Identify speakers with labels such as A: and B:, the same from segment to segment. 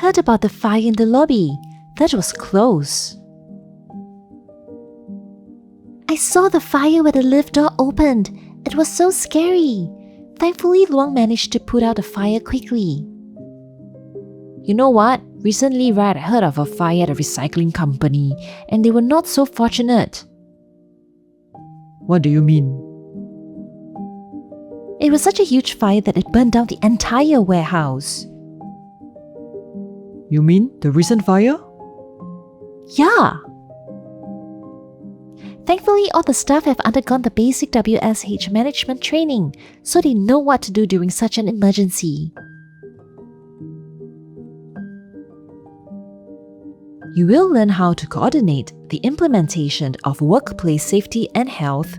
A: heard about the fire in the lobby. That was close. I saw the fire where the lift door opened. It was so scary. Thankfully, Luang managed to put out the fire quickly. You know what? Recently, I heard of a fire at a recycling company, and they were not so fortunate.
B: What do you mean?
A: It was such a huge fire that it burned down the entire warehouse.
B: You mean the recent fire?
A: Yeah. Thankfully, all the staff have undergone the basic WSH management training, so they know what to do during such an emergency. You will learn how to coordinate the implementation of workplace safety and health,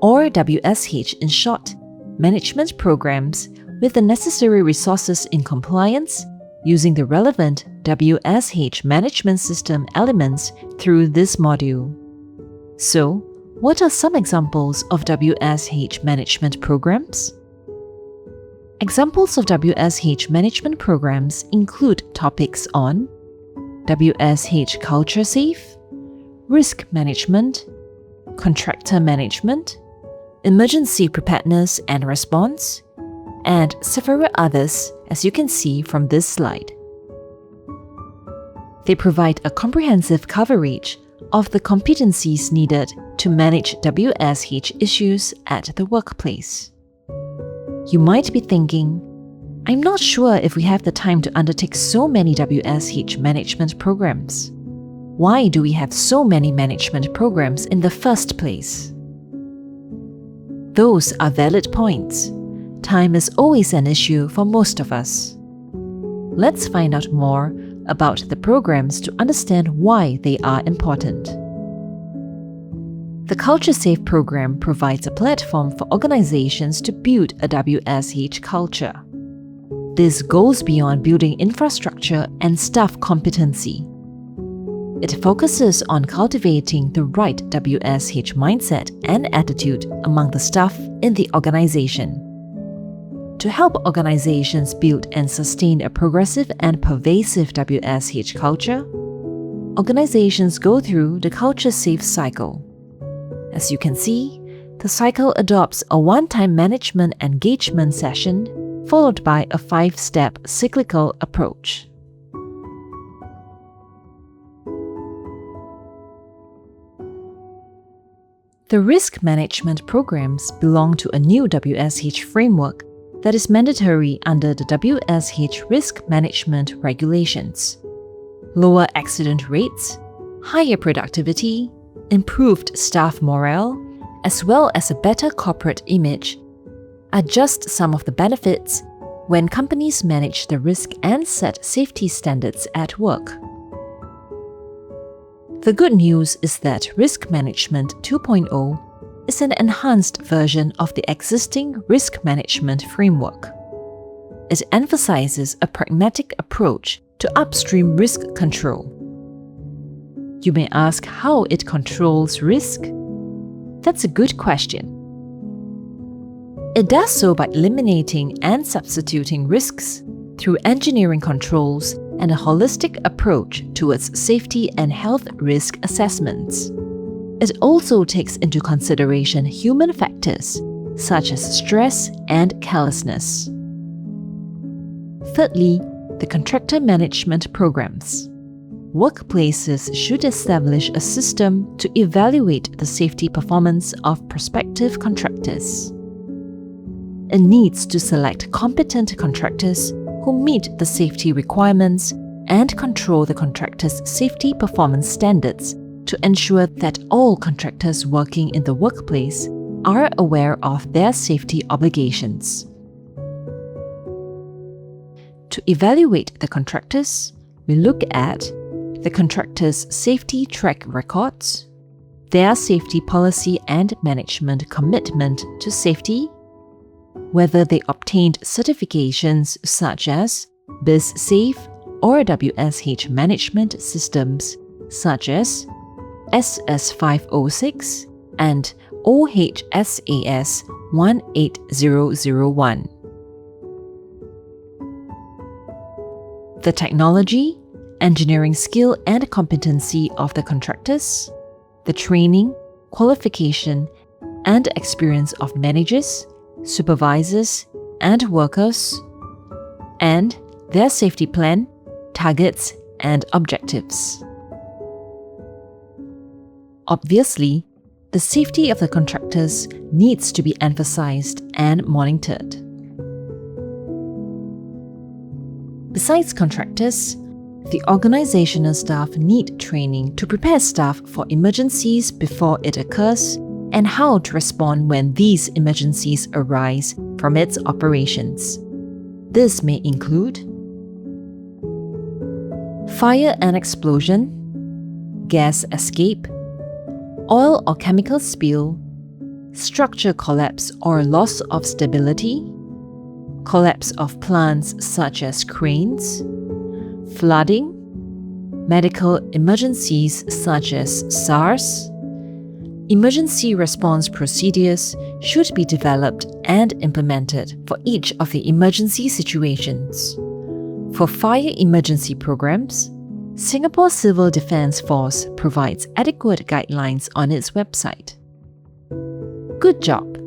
A: or WSH in short, management programs with the necessary resources in compliance using the relevant WSH management system elements through this module. So, what are some examples of WSH management programs? Examples of WSH management programs include topics on WSH Culture Safe, Risk Management, Contractor Management, Emergency Preparedness and Response, and several others, as you can see from this slide. They provide a comprehensive coverage of the competencies needed to manage WSH issues at the workplace. You might be thinking, I'm not sure if we have the time to undertake so many WSH management programs. Why do we have so many management programs in the first place? Those are valid points. Time is always an issue for most of us. Let's find out more about the programs to understand why they are important. The Culture Safe program provides a platform for organizations to build a WSH culture. This goes beyond building infrastructure and staff competency. It focuses on cultivating the right WSH mindset and attitude among the staff in the organization. To help organizations build and sustain a progressive and pervasive WSH culture, organizations go through the Culture Safe cycle. As you can see, the cycle adopts a one-time management engagement session followed by a 5-step cyclical approach. The risk management programs belong to a new WSH framework that is mandatory under the WSH risk management regulations. Lower accident rates, higher productivity, improved staff morale, as well as a better corporate image are just some of the benefits when companies manage the risk and set safety standards at work. The good news is that Risk Management 2.0 is an enhanced version of the existing risk management framework. It emphasizes a pragmatic approach to upstream risk control. You may ask how it controls risk? That's a good question. It does so by eliminating and substituting risks through engineering controls and a holistic approach towards safety and health risk assessments. It also takes into consideration human factors such as stress and carelessness. Thirdly, the contractor management programs. Workplaces should establish a system to evaluate the safety performance of prospective contractors. It needs to select competent contractors who meet the safety requirements and control the contractor's safety performance standards to ensure that all contractors working in the workplace are aware of their safety obligations. To evaluate the contractors, we look at the contractor's safety track records, their safety policy and management commitment to safety, whether they obtained certifications such as BizSafe or WSH management systems such as SS506 and OHSAS 18001. the technology, engineering skill and competency of the contractors, the training, qualification, and experience of managers, supervisors, and workers, and their safety plan, targets, and objectives. Obviously, the safety of the contractors needs to be emphasized and monitored. Besides contractors, the organizational staff need training to prepare staff for emergencies before it occurs and how to respond when these emergencies arise from its operations. This may include fire and explosion, gas escape, oil or chemical spill, structure collapse or loss of stability, collapse of plants such as cranes, flooding, medical emergencies such as SARS. Emergency response procedures should be developed and implemented for each of the emergency situations. For fire emergency programs, Singapore Civil Defence Force provides adequate guidelines on its website. Good job!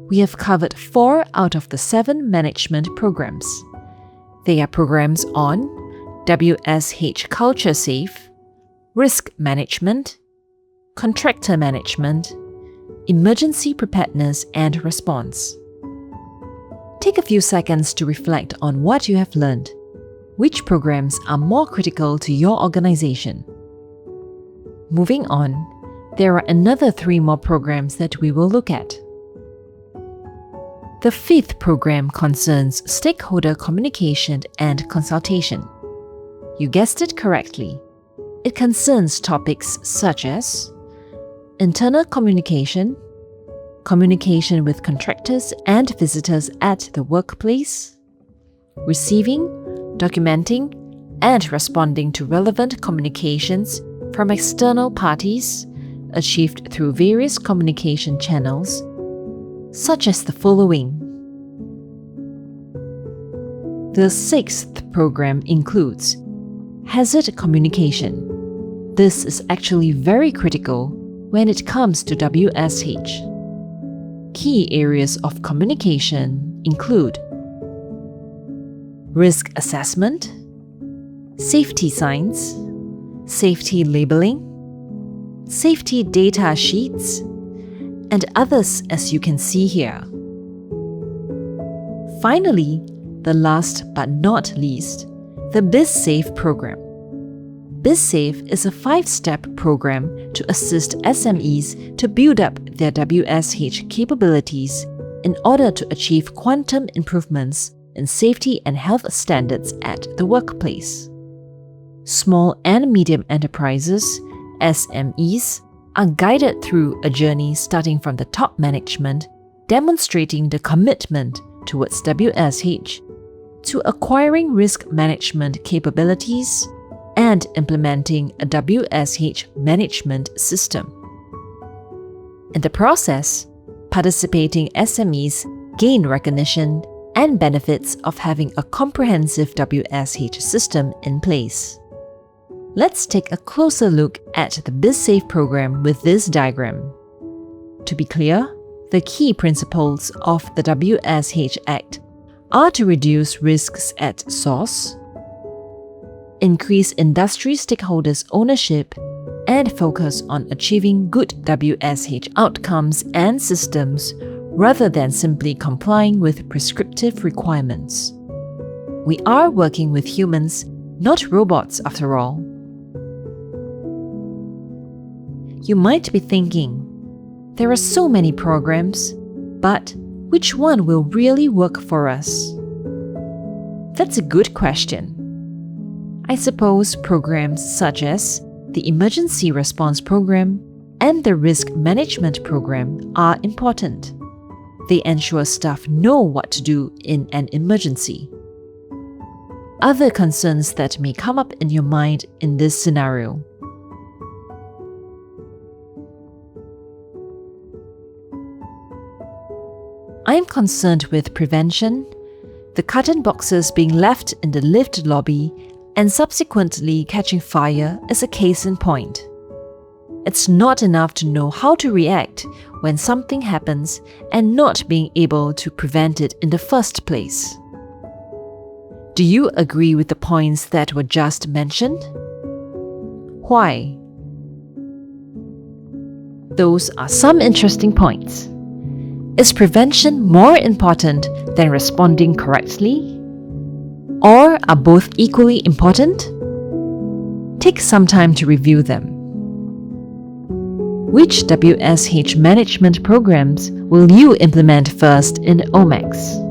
A: We have covered 4 out of the 7 management programs. They are programs on WSH Culture Safe, Risk Management, Contractor Management, Emergency Preparedness and Response. Take a few seconds to reflect on what you have learned. Which programs are more critical to your organization? Moving on, there are another 3 more programs that we will look at. The 5th program concerns stakeholder communication and consultation. You guessed it correctly. It concerns topics such as internal communication, communication with contractors and visitors at the workplace, receiving, documenting, and responding to relevant communications from external parties achieved through various communication channels, such as the following. The 6th program includes hazard communication. This is actually very critical when it comes to WSH. Key areas of communication include risk assessment, safety signs, safety labeling, safety data sheets, and others as you can see here. Finally, the last but not least, the BizSafe program. BizSafe is a 5-step program to assist SMEs to build up their WSH capabilities in order to achieve quantum improvements in safety and health standards at the workplace. Small and medium enterprises, SMEs, are guided through a journey starting from the top management, demonstrating the commitment towards WSH, to acquiring risk management capabilities and implementing a WSH management system. In the process, participating SMEs gain recognition and benefits of having a comprehensive WSH system in place. Let's take a closer look at the BizSafe program with this diagram. To be clear, the key principles of the WSH Act are to reduce risks at source, increase industry stakeholders' ownership, and focus on achieving good WSH outcomes and systems rather than simply complying with prescriptive requirements. We are working with humans, not robots after all. You might be thinking, there are so many programs, but which one will really work for us? That's a good question. I suppose programs such as the Emergency Response Program and the Risk Management Program are important. They ensure staff know what to do in an emergency. Other concerns that may come up in your mind in this scenario. I'm concerned with prevention, the carton boxes being left in the lift lobby, and subsequently catching fire is a case in point. It's not enough to know how to react when something happens and not being able to prevent it in the first place. Do you agree with the points that were just mentioned? Why? Those are some interesting points. Is prevention more important than responding correctly? Or are both equally important? Take some time to review them. Which WSH management programs will you implement first in OMAX?